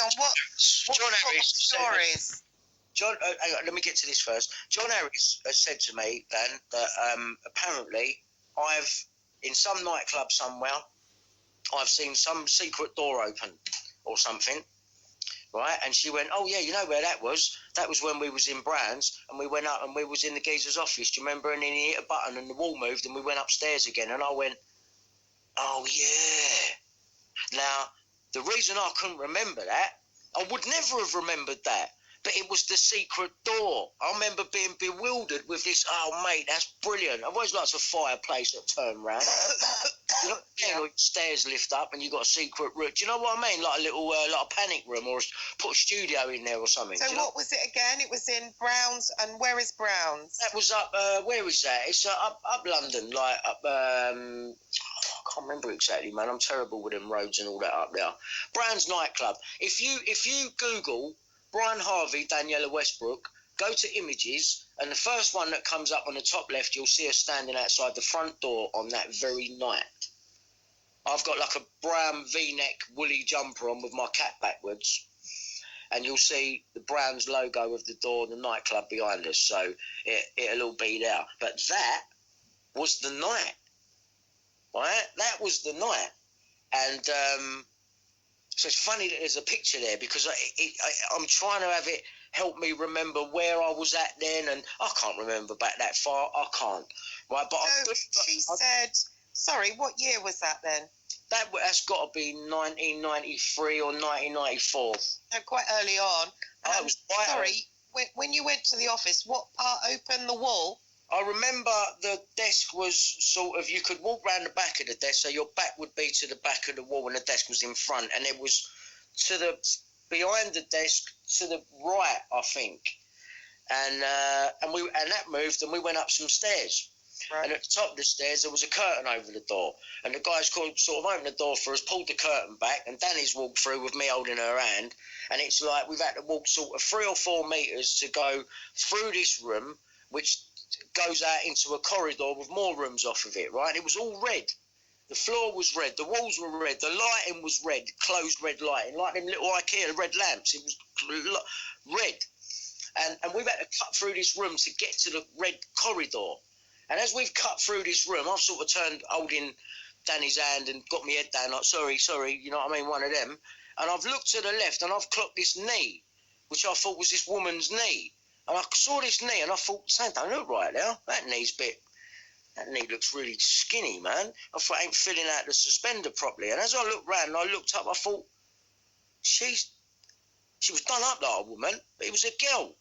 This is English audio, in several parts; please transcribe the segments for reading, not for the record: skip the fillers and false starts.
on, what John Harris stories? Hang on, let me get to this first. John Harris has said to me, Dan, that apparently in some nightclub somewhere, I've seen some secret door open or something, right? And she went, oh, yeah, you know where that was? That was when we was in Brown's and we went up and we was in the geezer's office. Do you remember? And then he hit a button and the wall moved and we went upstairs again. And I went, oh, yeah. Now, the reason I couldn't remember that, I would never have remembered that. But it was the secret door. I remember being bewildered with this, oh, mate, that's brilliant. I've always liked a fireplace that turned round. You know, like stairs lift up and you've got a secret room. Do you know what I mean? Like a little like a panic room or put a studio in there or something. So what was it again? It was in Brown's. And where is Brown's? That was up, where is that? It's up London, like up, I can't remember exactly, man. I'm terrible with them roads and all that up there. Brown's nightclub. If you Google Brian Harvey, Daniela Westbrook, go to images, and the first one that comes up on the top left, you'll see her standing outside the front door on that very night. I've got like a brown V-neck woolly jumper on with my cap backwards, and you'll see the Browns logo of the door, the nightclub behind us, so it'll all be there. But that was the night, right? That was the night. And so it's funny that there's a picture there because I'm trying to have it help me remember where I was at then, and I can't remember back that far. I can't. Right, but she said, sorry, what year was that then? That's got to be 1993 or 1994. No, quite early on. It was quite sorry, when you went to the office, what part opened the wall? I remember the desk was sort of, you could walk round the back of the desk, so your back would be to the back of the wall and the desk was in front, and it was behind the desk to the right, I think. And that moved and we went up some stairs. Right. And at the top of the stairs there was a curtain over the door. And the guys sort of opened the door for us, pulled the curtain back, and Danny's walked through with me holding her hand. And it's like we've had to walk sort of 3 or 4 metres to go through this room, which goes out into a corridor with more rooms off of it, right? It was all red. The floor was red, the walls were red, the lighting was red, closed red lighting, like them little IKEA red lamps. It was red. And we've had to cut through this room to get to the red corridor. And as we've cut through this room, I've sort of turned holding Danny's hand and got my head down like, sorry, you know what I mean, one of them. And I've looked to the left and I've clocked this knee, which I thought was this woman's knee. And I saw this knee and I thought, something don't look right now. That knee looks really skinny, man. I thought I ain't filling out the suspender properly. And as I looked round and I looked up, I thought, she was done up like a woman, but it was a girl.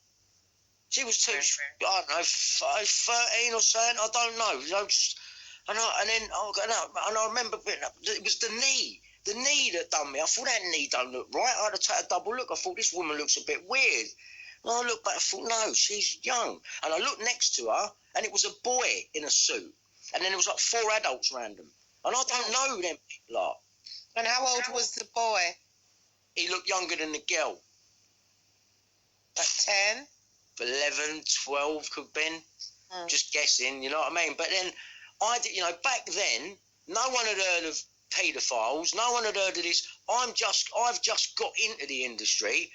She was I don't know, 13 or something, I don't know. You know, and I remember it was the knee that done me. I thought that knee don't look right. I had to take a double look. I thought this woman looks a bit weird. And I looked back, I thought, no, she's young. And I looked next to her, and it was a boy in a suit. And then there was like 4 adults around them. And I don't know them lot. And how old was the boy? He looked younger than the girl. Like 10? 11, 12 could have been. Just guessing, you know what I mean? But then, back then, no one had heard of paedophiles. No one had heard of this. I've just got into the industry.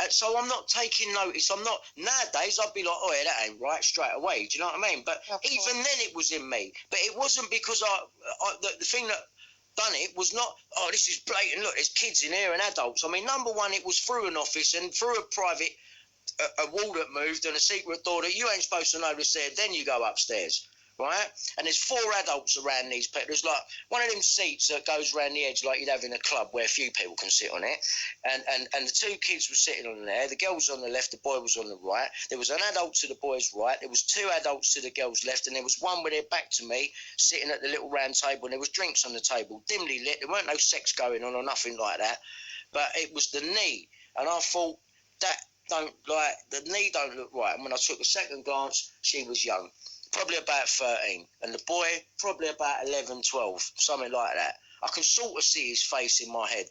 So I'm not taking notice. Nowadays, I'd be like, oh, yeah, that ain't right straight away. Do you know what I mean? But even then, it was in me. But it wasn't because the thing that done it was not, oh, this is blatant. Look, there's kids in here and adults. I mean, number one, it was through an office and through a private, a wall that moved and a secret door that you ain't supposed to notice there. Then you go upstairs. Right? And there's 4 adults around these people. There's like one of them seats that goes around the edge like you'd have in a club where a few people can sit on it. And the 2 kids were sitting on there. The girl was on the left, the boy was on the right. There was an adult to the boy's right. There was 2 adults to the girl's left. And there was one with their back to me sitting at the little round table. And there was drinks on the table, dimly lit. There weren't no sex going on or nothing like that. But it was the knee. And I thought, the knee don't look right. And when I took a second glance, she was young. Probably about 13, and the boy probably about 11, 12, something like that. I can sort of see his face in my head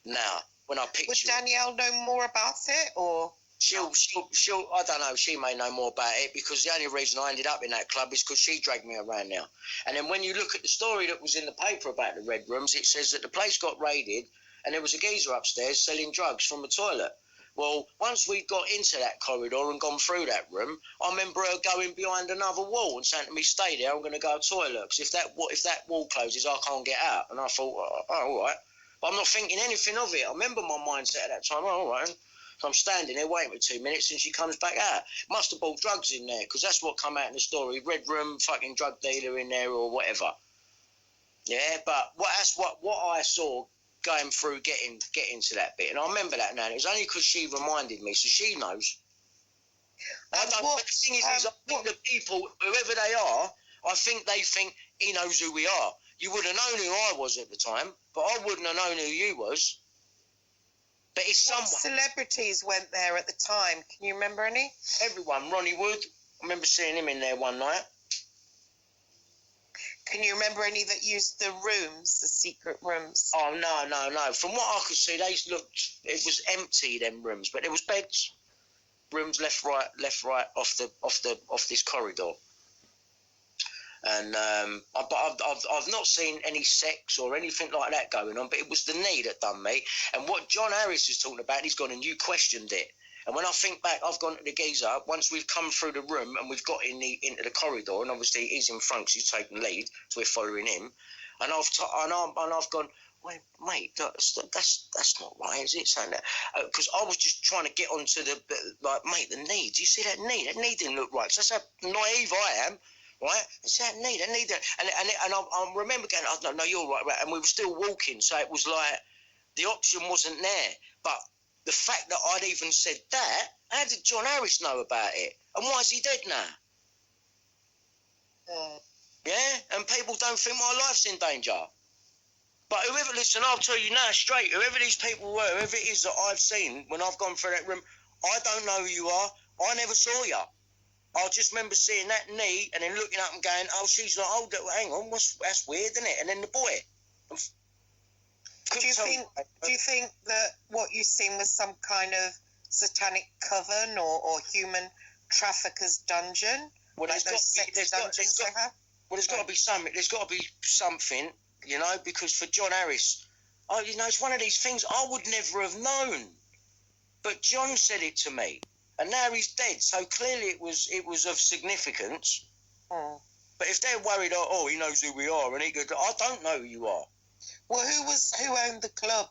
now when I picture. Would Danielle know more about it, or she'll I don't know. She may know more about it because the only reason I ended up in that club is because she dragged me around now. And then when you look at the story that was in the paper about the Red Rooms, it says that the place got raided and there was a geezer upstairs selling drugs from the toilet. Well, once we got into that corridor and gone through that room, I remember her going behind another wall and saying to me, "Stay there, I'm going to go to the toilet, because if that wall closes, I can't get out." And I thought, oh, all right. But I'm not thinking anything of it. I remember my mindset at that time, all right. So I'm standing there waiting for 2 minutes and she comes back out. Must have bought drugs in there, because that's what come out in the story. Red room, fucking drug dealer in there or whatever. Yeah, but what I saw going through getting to that bit. And I remember that now. And it was only because she reminded me, so she knows. But the thing is, I think the people, whoever they are, I think they think he knows who we are. You would have known who I was at the time, but I wouldn't have known who you was. But it's someone. Celebrities went there at the time. Can you remember any? Everyone. Ronnie Wood. I remember seeing him in there one night. Can you remember any that used the rooms, the secret rooms? Oh, no. From what I could see, it was empty, them rooms, but there was beds. Rooms left, right, off this corridor. And but I've not seen any sex or anything like that going on, but it was the knee that done me. And what John Harris is talking about, he's gone and you questioned it. And when I think back, I've gone to the geezer, once we've come through the room and we've got into the corridor, and obviously he's in front because he's taking lead, so we're following him. And I've gone, wait, mate, that's not right, is it? Saying that, because I was just trying to get onto mate, the knee. Do you see that knee? That knee didn't look right. So that's how naive I am. Right, it's that knee, and I remember going, "Oh, no, you're right," and we were still walking, so it was like the option wasn't there. But the fact that I'd even said that, how did John Harris know about it? And why is he dead now? Yeah, and people don't think my life's in danger. But listen, I'll tell you now straight, whoever these people were, whoever it is that I've seen when I've gone through that room, I don't know who you are. I never saw you. I just remember seeing that knee and then looking up and going, "Oh, she's not older. Hang on, that's weird, isn't it?" And then the boy. Do you think that what you've seen was some kind of satanic coven or human trafficker's dungeon? Well, there's got to be something. There's got to be something, you know, because for John Harris, it's one of these things I would never have known. But John said it to me. And now he's dead, so clearly it was of significance. Mm. But if they're worried, he knows who we are, and I don't know who you are. Well, who owned the club?